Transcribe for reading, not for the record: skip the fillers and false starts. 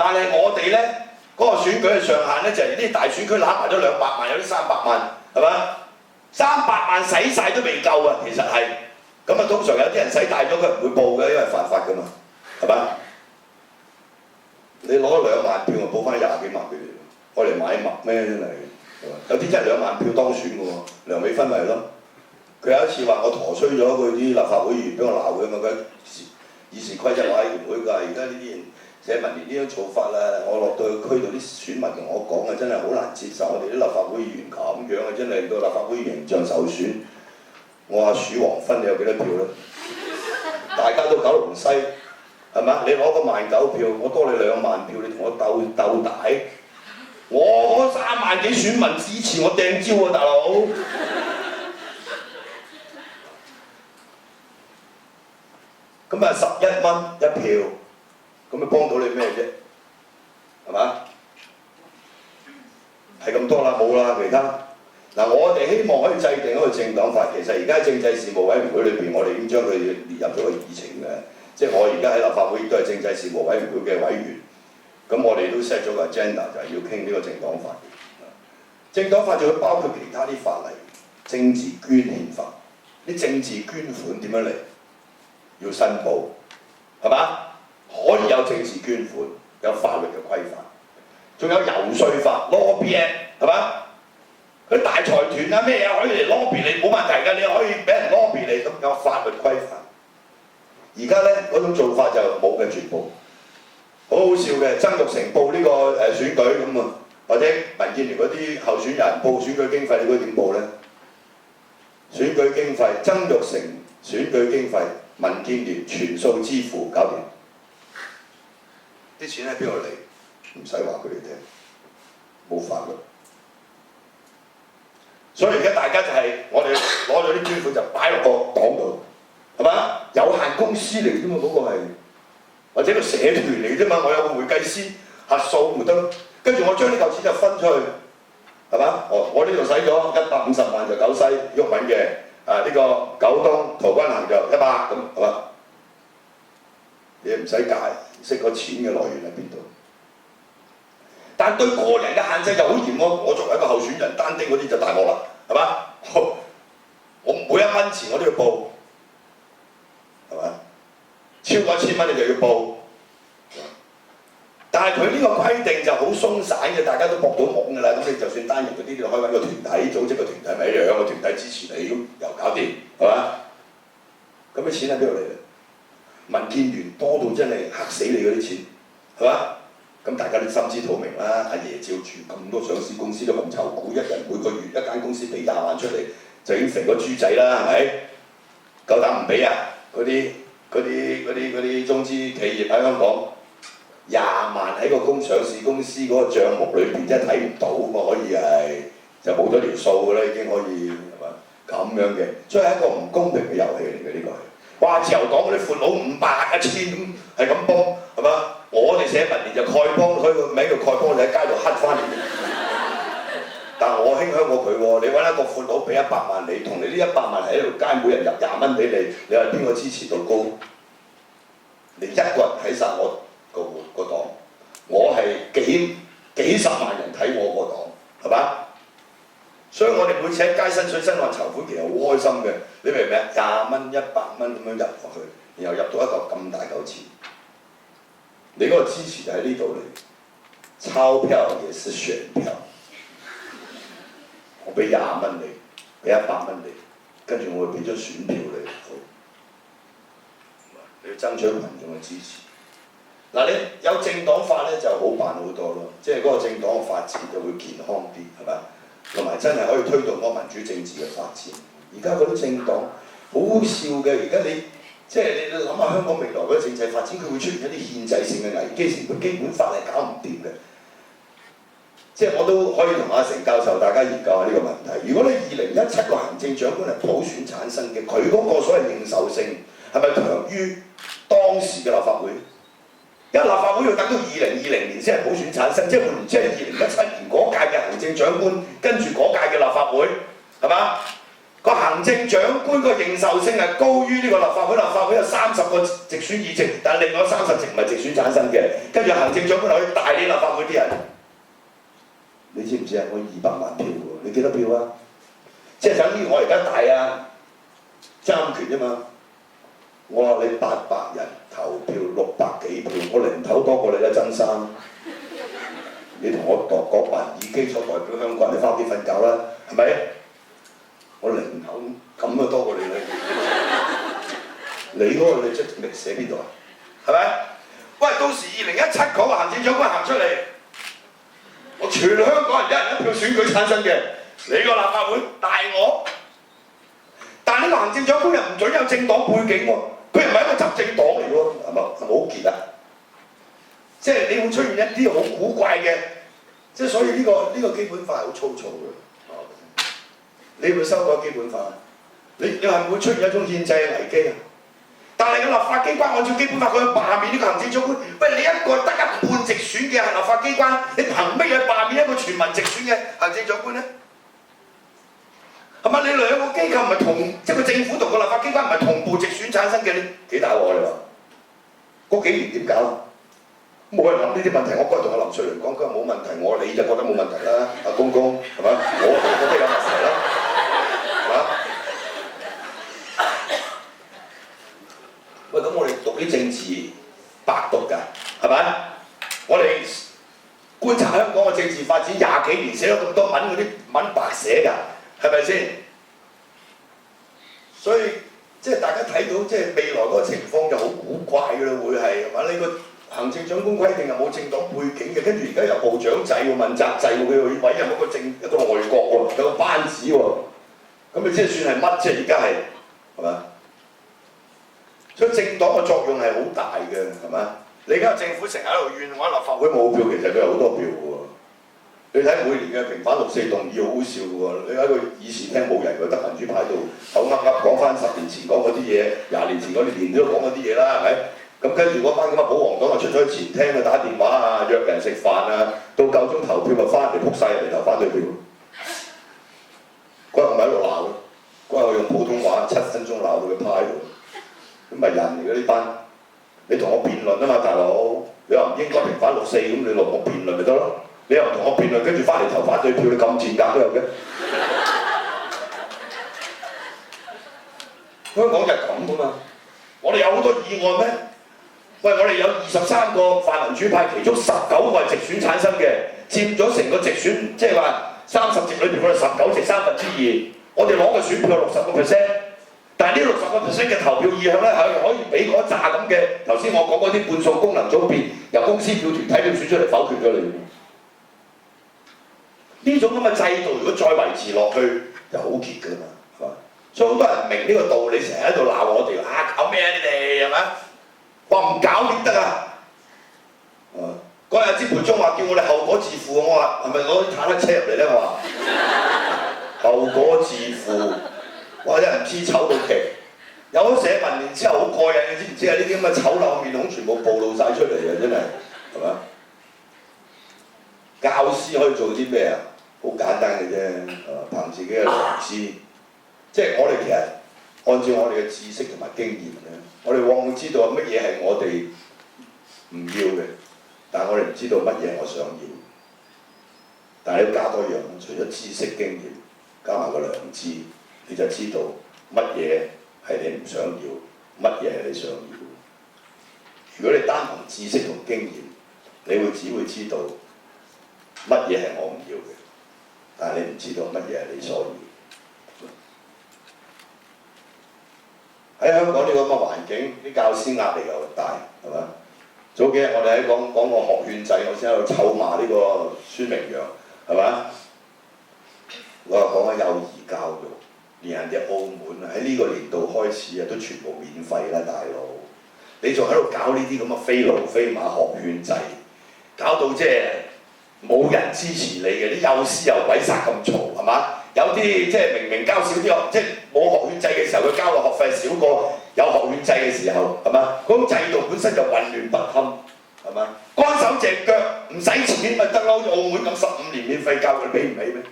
但係我哋咧嗰個選舉嘅上限咧就係啲大選區攬埋咗200萬，有啲300萬，係嘛？300萬使晒都未夠啊，其實係。咁啊，通常有啲人使大咗佢唔會報嘅，因為犯法㗎嘛，係嘛？你攞2萬票，我報翻20幾萬俾你，我嚟買麥咩真係？有啲真係2萬票當選嘅喎，梁美芬咪係咯。佢有一次話我陀衰咗佢啲立法會議員，俾我鬧佢嘛，佢議事規則委員會㗎，而家呢啲人社民連呢種做法啦，我落到去區度啲選民同我講啊，真係好難接受我哋啲立法會議員咁樣啊，真係令到立法會形象受損。我話鼠黃芬你有幾多票咧？大家都九龍西，係咪？你攞個19000票，我多你2萬票，你同我鬥大。我嗰3萬幾選民支持我掟蕉啊，大佬！咁啊11蚊一票，咁咪幫到你咩啫？係嘛？係咁多啦，冇啦，其他。嗱，我哋希望可以制定一個政黨法。其實而家政制事務委員會裏邊，我哋已經將佢列入咗個議程嘅。即係我而家喺立法會亦都係政制事務委員會嘅委員。咁我哋都 set 咗個 agenda，就係要傾呢個政黨法。政黨法就會包括其他啲法例，政治捐獻法，啲政治捐款點樣嚟？要申報，係嘛？可以有政治捐款，有法律嘅規範，仲有遊說法 lobby act， 係嘛？嗰啲大財團啊咩嘢可以嚟 lobby 你冇問題㗎，你可以俾人 lobby 你，咁有法律規範。而家咧嗰種做法就冇嘅，全部好好笑嘅。曾鈺成報呢個選舉咁啊，或者民建聯嗰啲候選人報選舉經費，你估點報咧？選舉經費，曾鈺成選舉經費，民建聯全數支付，搞掂。啲錢喺邊度嚟？唔使話佢哋聽，冇法律。所以而家大家就係我哋攞咗啲捐款就擺落個黨度，係嘛？有限公司嚟啫嘛，嗰個係，或者個社團嚟啫嘛。我有個會計師核數咪得咯，跟住我將呢嚿錢就分出去，係嘛？我呢度使咗150萬就9西毓民嘅，呢個九東陶君行就100咁，係嘛？你唔使解釋個錢嘅來源喺邊度。但對個人嘅限制就好嚴喎。我作為一個候選人，單丁嗰啲就大鑊啦，係嘛？我每1蚊錢我都要報，係嘛？超過1000蚊你就要報。但係佢呢個規定就好鬆散嘅，大家都搏到懵㗎啦。咁你就算單人嗰啲，你開揾個團體組織個團體咪一樣，個團體支持你咁又搞掂，係嘛？咁啲錢喺邊度嚟咧？民建聯多到真係嚇死你嗰啲錢，係嘛？咁大家都心知肚明啦，阿爺照住咁多上市公司都咁籌股，一人每個月一間公司俾20萬出嚟，就已經肥個豬仔啦，係咪？夠膽唔俾啊？嗰啲中資企業喺香港20萬喺個上市公司嗰個帳目裏邊，真係睇唔到嘛，可以係就冇咗條數㗎啦，已經可以係嘛？咁樣嘅，所以係一個唔公平嘅遊戲嚟嘅呢個係。哇！自由黨嗰啲闊佬500、1000咁係咁幫，係嘛？我哋社民連就丐幫，所以個名叫丐幫，你喺街度乞翻嚟。但係我輕香過佢喎，你揾一個闊佬俾100萬你，同你呢100萬喺條街每人入20蚊俾你，你話邊個支持度高？你一個人睇晒我個黨，我係幾十萬人睇我個黨，係嘛？所以我哋每次喺街新水新岸籌款，其實好開心嘅。你明唔明啊？20蚊、100蚊咁樣入落去，然後入到一嚿咁大嚿錢。你嗰個支持就喺呢度嚟，鈔票也是選票。我俾20蚊你，俾100蚊你，跟住我會俾張選票你，好，你要爭取群眾嘅支持。嗱，你有政黨法咧就好辦好多咯，即係嗰個政黨嘅發展就會健康啲，係咪？同埋真係可以推動嗰個民主政治嘅發展。而家嗰啲政黨好好笑嘅，而家你。即係你諗下香港未來嗰個政制發展，佢會出現一啲憲制性嘅危機，成個基本法係搞唔掂嘅。即係我都可以同阿成教授大家研究下呢個問題。如果你2017個行政長官係普選產生嘅，佢嗰個所謂認受性係咪強於當時嘅立法會？因為立法會要等到2020年先係普選產生，即係換言之係2017年嗰屆嘅行政長官跟住嗰屆嘅立法會，係嘛？個行政長官個認受性係高於呢個立法會，立法會有30個直選議席，但係另外30席唔係直選產生嘅，跟住行政長官可以帶領立法會啲人。你知唔知啊？我200萬票喎，你幾多票啊？即係等於我而家大啊爭權啫嘛。我話你800人投票600幾票，我零頭多過你啦，曾生。你同我度個民意基礎代表香港人，你翻屋企瞓覺啦，係咪？我零頭咁就多過你啦。你嗰個你出名寫邊度啊？係咪？喂，到時2017嗰個行政長官行出嚟，我全香港人一人一票選舉產生嘅，你個立法會大我。但係呢個行政長官又唔準有政黨背景喎，佢唔係一個執政黨嚟喎，係咪好結啊？即係你會出現一啲好古怪嘅，即係所以呢個基本法係好粗糙嘅。你會修改基本法，你係唔會出現一種憲制危機啊？但係個立法機關按照基本法佢去罷免呢個行政長官，喂，你一個得一半直選嘅立法機關，你憑乜嘢罷免一個全民直選嘅行政長官呢？係咪你兩個機構唔係同，即係個政府同個立法機關唔係同步直選產生嘅？你幾大鑊你話？嗰幾年點搞？冇人諗呢啲問題，我嗰日同阿林瑞麟講，佢話冇問題，我你就覺得冇問題啦，阿公公係咪？我就覺得有問題啦，係嘛？喂，咁我哋讀啲政治白讀㗎，係咪？我哋觀察香港嘅政治發展20幾年，寫咗咁多文，嗰啲文白寫㗎，係咪先？所以即係大家睇到即係未來嗰個情況就好古怪㗎啦，會係嘛？呢個行政長官規定又冇政黨背景嘅，跟住而家有部長制喎、問責制喎，佢委任一個外國喎，有個班子喎，咁你即係算係乜啫？而家係嘛？所以政黨嘅作用係好大嘅，係嘛？你而家政府成日喺度怨我立法會冇票，其實佢有好多票喎。你睇每年嘅平反6·4動議好好笑嘅喎，你喺個議事廳冇人，佢得民主派度口噏噏講翻10年前講嗰啲嘢，20年前嗰啲年都講嗰啲嘢啦，係咪？咁跟住嗰班咁嘅保皇黨就出咗去前廳去打電話啊，約人食飯啊，到夠鐘投票咪翻嚟撲晒人哋投反對票。嗰日我咪喺度鬧咯，嗰日我用普通話7分鐘鬧到佢趴喺度，咁咪人嚟嘅呢班。你同我辯論啊嘛，大佬，你話唔應該平反6·4，咁你同我辯論咪得咯？你又唔同我辯論，跟住翻嚟投反對票，你咁賤格都有嘅。香港就係咁噶嘛，我哋有好多議案咩？喂，我哋有23個泛民主派，其中19個係直選產生嘅，佔咗成個直選，即係話30席裏邊，我哋19席2/3，我哋攞嘅選票60%，但係呢60%嘅投票意向咧，係可以俾嗰扎咁嘅頭先我講嗰啲半數功能組別，由公司票團體票選出嚟否決咗你。呢種咁嘅制度，如果再維持落去，就好結㗎嘛，係嘛？所以好多人唔明呢個道理，成日喺度鬧我哋搞咩啊？你哋係咪？話唔搞點得啊？嗰日詹培忠話叫我哋後果自負，我話係咪攞啲坦克車入嚟咧？我話後果自負，哇！真係唔知醜到極。有咗社民連之後好過癮，你知唔知啊？呢啲咁嘅醜陋面孔全部暴露晒出嚟啊！真係係嘛？教師可以做啲咩啊？好簡單嘅啫，憑自己嘅良知。即係我哋其實按照我哋嘅知識同埋經驗咧，我哋往往知道乜嘢係我哋唔要嘅，但係我哋唔知道乜嘢我想要。但係你加多樣，除咗知識經驗，加埋個良知，你就知道乜嘢係你唔想要，乜嘢係你想要。如果你單憑知識同經驗，你只會知道乜嘢係我唔要嘅，但係你唔知道乜嘢係你所要。喺香港呢個咁嘅環境，啲教師壓力又大，係嘛？早幾日我哋喺講個學券制，我先喺度臭罵呢個孫明揚，係嘛？我又講緊幼兒教育，連人哋澳門喺呢個年度開始啊，都全部免費啦，大佬！你仲喺度搞呢啲咁嘅非驢非馬學券制，搞到即係冇人支持你嘅，啲幼師又鬼殺咁嘈，係嘛？有啲即係明明交少啲學，即係冇學券制嘅時候，佢交嘅學費少過有學券制嘅時候，係嘛？嗰種制度本身就混亂不堪，係嘛？乾手淨腳唔使錢咪得咯，好似澳門咁15年免費教育，你俾唔起咩？